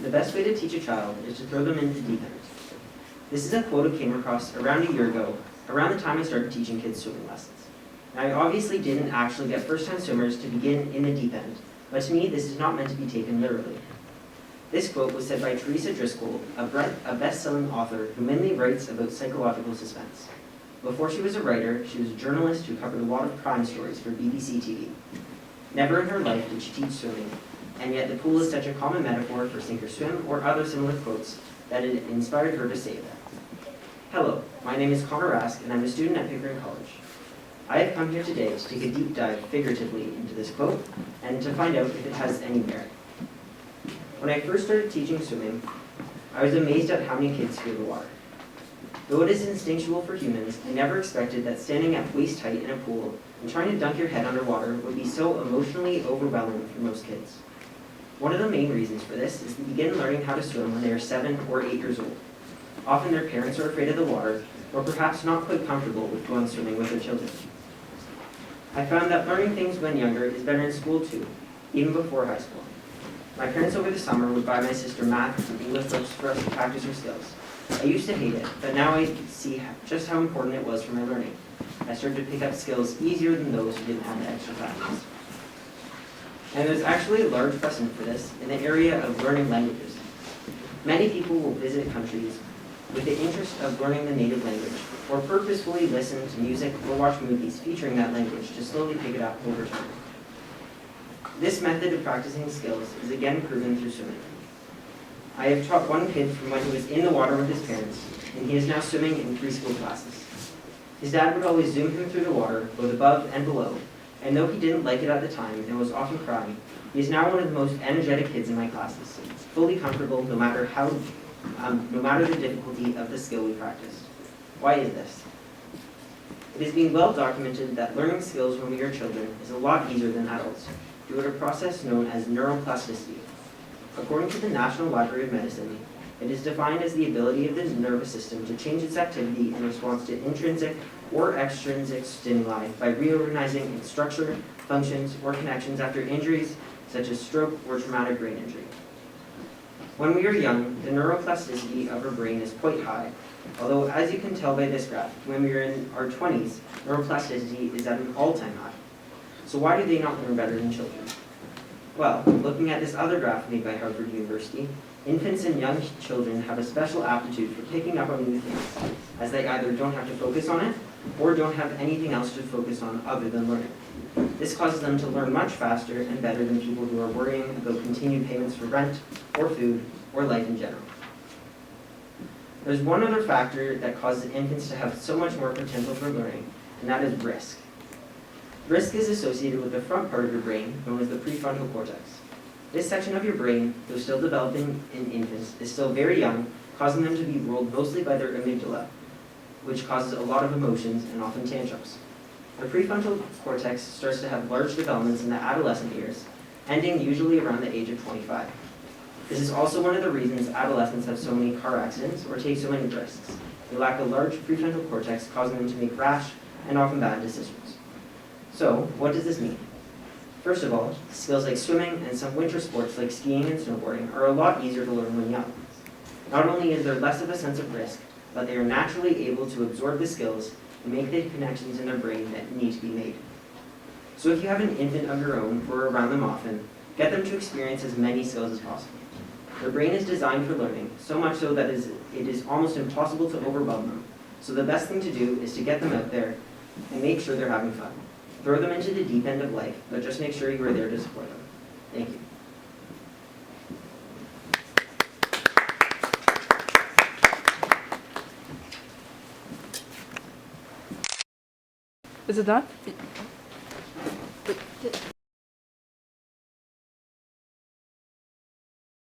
the best way to teach a child is to throw them into the deep end. This is a quote I came across around a year ago, around the time I started teaching kids swimming lessons. Now, I obviously didn't actually get first-time swimmers to begin in the deep end, but to me, this is not meant to be taken literally. This quote was said by Teresa Driscoll, a best-selling author who mainly writes about psychological suspense. Before she was a writer, she was a journalist who covered a lot of crime stories for BBC TV. Never in her life did she teach swimming, and yet the pool is such a common metaphor for sink or swim or other similar quotes that it inspired her to say that. Hello, my name is Connor Rask, and I'm a student at Pickering College. I have come here today to take a deep dive figuratively into this quote and to find out if it has any merit. When I first started teaching swimming, I was amazed at how many kids fear the water. Though it is instinctual for humans, I never expected that standing at waist height in a pool and trying to dunk your head underwater would be so emotionally overwhelming for most kids. One of the main reasons for this is they begin learning how to swim when they are 7 or 8 years old. Often their parents are afraid of the water, or perhaps not quite comfortable with going swimming with their children. I found that learning things when younger is better in school too, even before high school. My parents over the summer would buy my sister math and English books for us to practice her skills. I used to hate it, but now I see just how important it was for my learning. I started to pick up skills easier than those who didn't have the extra practice. And there's actually a large precedent for this in the area of learning languages. Many people will visit countries with the interest of learning the native language, or purposefully listen to music or watch movies featuring that language to slowly pick it up over time. This method of practicing skills is again proven through swimming. I have taught one kid from when he was in the water with his parents, and he is now swimming in preschool classes. His dad would always zoom him through the water, both above and below, and though he didn't like it at the time and was often crying, he is now one of the most energetic kids in my classes, fully comfortable no matter the difficulty of the skill we practice. Why is this? It has been well documented that learning skills when we are children is a lot easier than adults, due to a process known as neuroplasticity. According to the National Library of Medicine, it is defined as the ability of the nervous system to change its activity in response to intrinsic or extrinsic stimuli by reorganizing its structure, functions, or connections after injuries such as stroke or traumatic brain injury. When we are young, the neuroplasticity of our brain is quite high, although as you can tell by this graph, when we are in our 20s, neuroplasticity is at an all-time high. So why do they not learn better than children? Well, looking at this other graph made by Harvard University, infants and young children have a special aptitude for picking up on new things, as they either don't have to focus on it, or don't have anything else to focus on other than learning. This causes them to learn much faster and better than people who are worrying about continued payments for rent, or food, or life in general. There's one other factor that causes infants to have so much more potential for learning, and that is risk. Risk is associated with the front part of your brain, known as the prefrontal cortex. This section of your brain, though still developing in infants, is still very young, causing them to be ruled mostly by their amygdala, which causes a lot of emotions and often tantrums. The prefrontal cortex starts to have large developments in the adolescent years, ending usually around the age of 25. This is also one of the reasons adolescents have so many car accidents or take so many risks. They lack a large prefrontal cortex, causing them to make rash and often bad decisions. So, what does this mean? First of all, skills like swimming and some winter sports like skiing and snowboarding are a lot easier to learn when young. Not only is there less of a sense of risk, but they are naturally able to absorb the skills and make the connections in their brain that need to be made. So if you have an infant of your own or around them often, get them to experience as many skills as possible. Their brain is designed for learning, so much so that it is almost impossible to overwhelm them. So the best thing to do is to get them out there and make sure they're having fun. Throw them into the deep end of life, but just make sure you are there to support them. Thank you. Is it done?